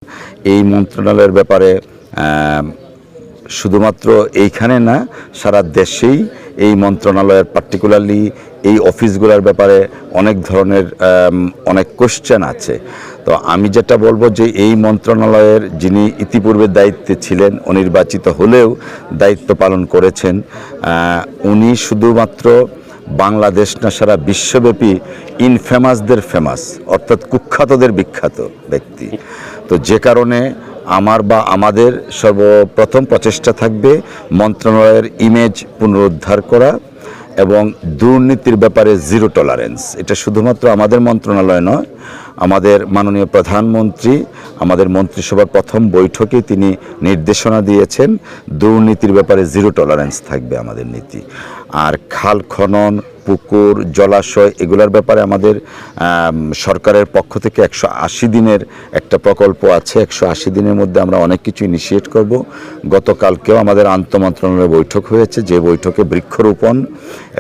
এই মন্ত্রণালয়ের ব্যাপারে শুধুমাত্র এইখানে না, সারা দেশেই এই মন্ত্রণালয়ের পার্টিকুলারলি এই অফিসগুলোর ব্যাপারে অনেক ধরনের অনেক কোশ্চেন আছে। তো আমি যেটা বলবো যে এই মন্ত্রণালয়ের যিনি ইতিপূর্বে দায়িত্বে ছিলেন, অনির্বাচিত হলেও দায়িত্ব পালন করেছেন, উনি শুধুমাত্র বাংলাদেশ না সারা বিশ্বব্যাপী ইনফেমাসদের ফেমাস, অর্থাৎ কুখ্যাতদের বিখ্যাত ব্যক্তি। তো যে কারণে আমার বা আমাদের সর্বপ্রথম প্রচেষ্টা থাকবে মন্ত্রণালয়ের ইমেজ পুনরুদ্ধার করা এবং দুর্নীতির ব্যাপারে জিরো টলারেন্স। এটা শুধুমাত্র আমাদের মন্ত্রণালয় নয়, আমাদের মাননীয় প্রধানমন্ত্রী আমাদের মন্ত্রিসভার প্রথম বৈঠকে তিনি নির্দেশনা দিয়েছেন দুর্নীতির ব্যাপারে জিরো টলারেন্স থাকবে আমাদের নীতি। আর খাল খনন, পুকুর, জলাশয় এগুলোর ব্যাপারে আমাদের সরকারের পক্ষ থেকে 180 দিনের একটা প্রকল্প আছে। 180 দিনের মধ্যে আমরা অনেক কিছু ইনিশিয়েট করব। গতকালকেও আমাদের আন্তঃমন্ত্রণালয় বৈঠক হয়েছে, যে বৈঠকে বৃক্ষরোপণ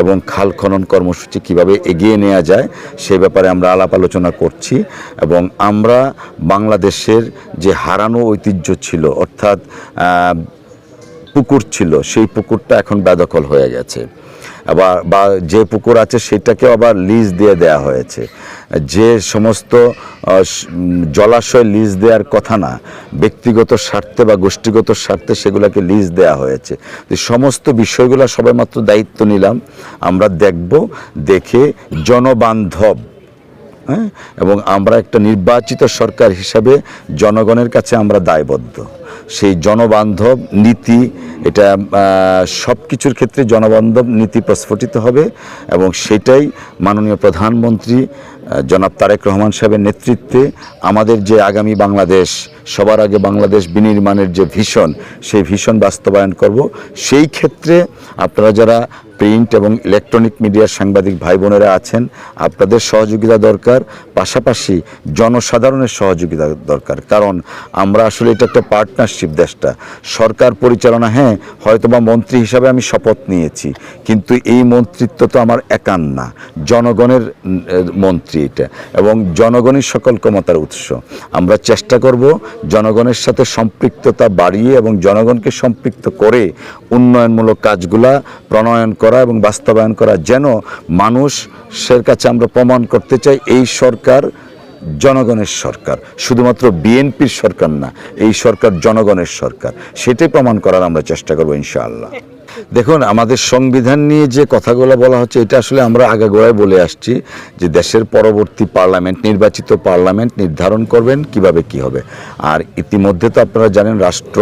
এবং খাল খনন কর্মসূচি কিভাবে এগিয়ে নেওয়া যায় সে ব্যাপারে আমরা আলাপ আলোচনা করছি। এবং আমরা বাংলাদেশের যে হারানো ঐতিহ্য ছিল, অর্থাৎ পুকুর ছিল, সেই পুকুরটা এখন বেদখল হয়ে গেছে। আবার বা যে পুকুর আছে সেটাকেও আবার লিজ দিয়ে দেওয়া হয়েছে। যে সমস্ত জলাশয় লিজ দেওয়ার কথা না, ব্যক্তিগত স্বার্থে বা গোষ্ঠীগত স্বার্থে সেগুলোকে লিজ দেওয়া হয়েছে। তো সমস্ত বিষয়গুলো সবেমাত্র দায়িত্ব নিলাম, আমরা দেখব, দেখে জনবান্ধব, এবং আমরা একটা নির্বাচিত সরকার হিসাবে জনগণের কাছে আমরা দায়বদ্ধ। সেই জনবান্ধব নীতি, এটা সব কিছুর ক্ষেত্রে জনবান্ধব নীতি প্রস্ফুটিত হবে এবং সেটাই মাননীয় প্রধানমন্ত্রী জনাব তারেক রহমান সাহেবের নেতৃত্বে আমাদের যে আগামী বাংলাদেশ, সবার আগে বাংলাদেশ বিনির্মাণের যে ভিশন, সেই ভিশন বাস্তবায়ন করব। সেই ক্ষেত্রে আপনারা যারা প্রিন্ট এবং ইলেকট্রনিক মিডিয়ার সাংবাদিক ভাই বোনেরা আছেন, আপনাদের সহযোগিতা দরকার, পাশাপাশি জনসাধারণের সহযোগিতা দরকার। কারণ আমরা আসলে এটা একটা পার্টনারশিপ, দেশটা সরকার পরিচালনা, হ্যাঁ হয়তোবা মন্ত্রী হিসাবে আমি শপথ নিয়েছি, কিন্তু এই মন্ত্রিত্ব তো আমার একার না, জনগণের মন্ত্রী এটা, এবং জনগণই সকল ক্ষমতার উৎস। আমরা চেষ্টা করব জনগণের সাথে সম্পৃক্ততা বাড়িয়ে এবং জনগণকে সম্পৃক্ত করে উন্নয়নমূলক কাজগুলা প্রণয়ন করা এবং বাস্তবায়ন করা, যেন মানুষের কাছে আমরা প্রমাণ করতে চাই এই সরকার জনগণের সরকার, শুধুমাত্র বিএনপির সরকার না, এই সরকার জনগণের সরকার। সেটাই প্রমাণ করার আমরা চেষ্টা করব ইনশাআল্লাহ। দেখুন, আমাদের সংবিধান নিয়ে যে কথাগুলো বলা হচ্ছে, এটা আসলে আমরা আগাগোড়ায় বলে আসছি যে দেশের পরবর্তী পার্লামেন্ট, নির্বাচিত পার্লামেন্ট নির্ধারণ করবেন কিভাবে কি হবে। আর ইতিমধ্যে তো আপনারা জানেন রাষ্ট্র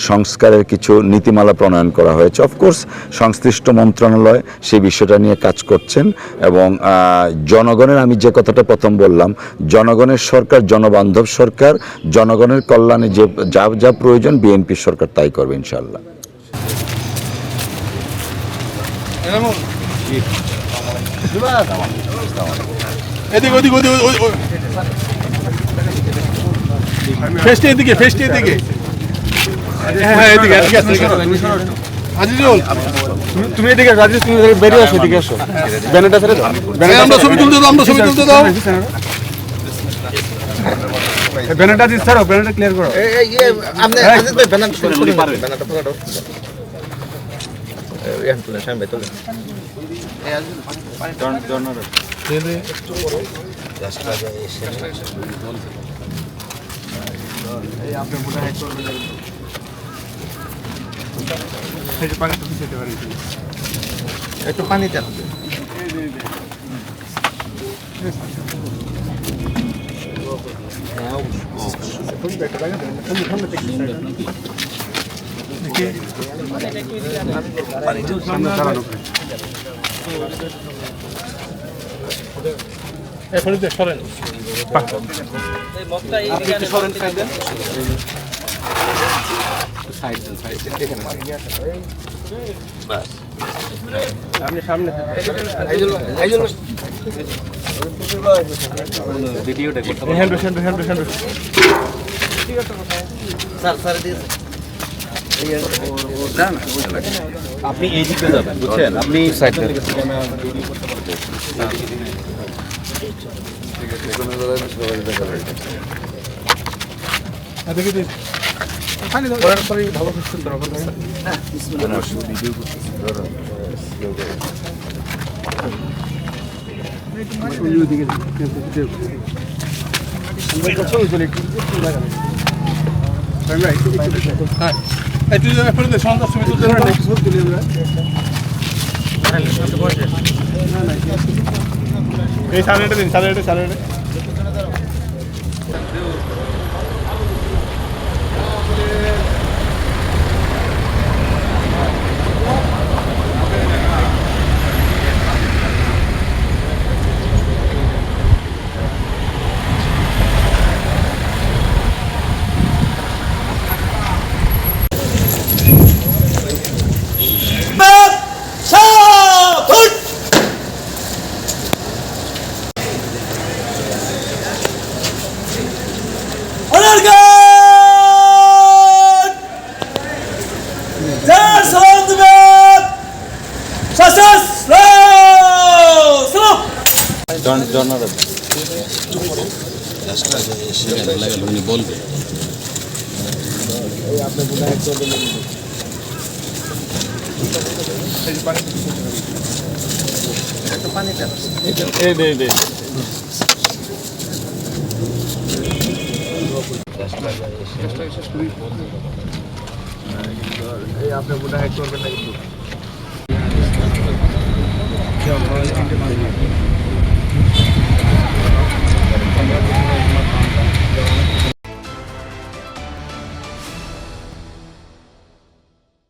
সংস্কারের কিছু নীতিমালা প্রণয়ন করা হয়েছে। অফকোর্স সংশ্লিষ্ট মন্ত্রণালয় সেই বিষয়টা নিয়ে কাজ করছেন এবং জনগণের, আমি যে কথাটা প্রথম বললাম, জনগণের সরকার, জনবান্ধব সরকার, জনগণের কল্যাণে যে যা যা প্রয়োজন বিএনপি সরকার তাই করবে ইনশাআল্লাহ। এদিকে তুমি এদিকে রাজেশ, তুমি বেরিয়ে আসো, এদিকে আসো, ব্যানারটা ছেড়ে দাও, আমরা ছবি তুলতে দাও, আমরা ছবি তুলতে দাও, ব্যানারটা দিস, ছাড়ো, ব্যানারটা ক্লিয়ার করো। আপনি আজিজ ভাই ব্যানার শুরু পারবেন, ব্যানারটা পকাড়ো, এখন তুলেন, শামিম ভাই তুলেন, এই আজিজ ডর্নার তেলে একটু বড় রাস্তা যায় এসে এই আপনি মোটা হ্যাক করবেন, এই যে পানি তো দিতে পারেন, একটু পানি দেন, আপনি সামনে ভিডিওটা আপনি এই দিকে যাবেন, বুঝছেন, আপনি সাইড দেখি দিই পানি দাও ওরা পরে ভালো খুব সুন্দর হবে হ্যাঁ বিসমিল্লাহ ভিডিও করতেছি ওই দিকে ভিডিও আমরা কাছে চলে একটু লাগাবে হ্যাঁ এই তুই যা করে দে সন্ধ্যা সময় তো ধরে নেক্সট সব তুলে আমরা না না এই সাড়ে দিন সাড়ে বলবে আপনি মনে হয় করবেন না কিন্তু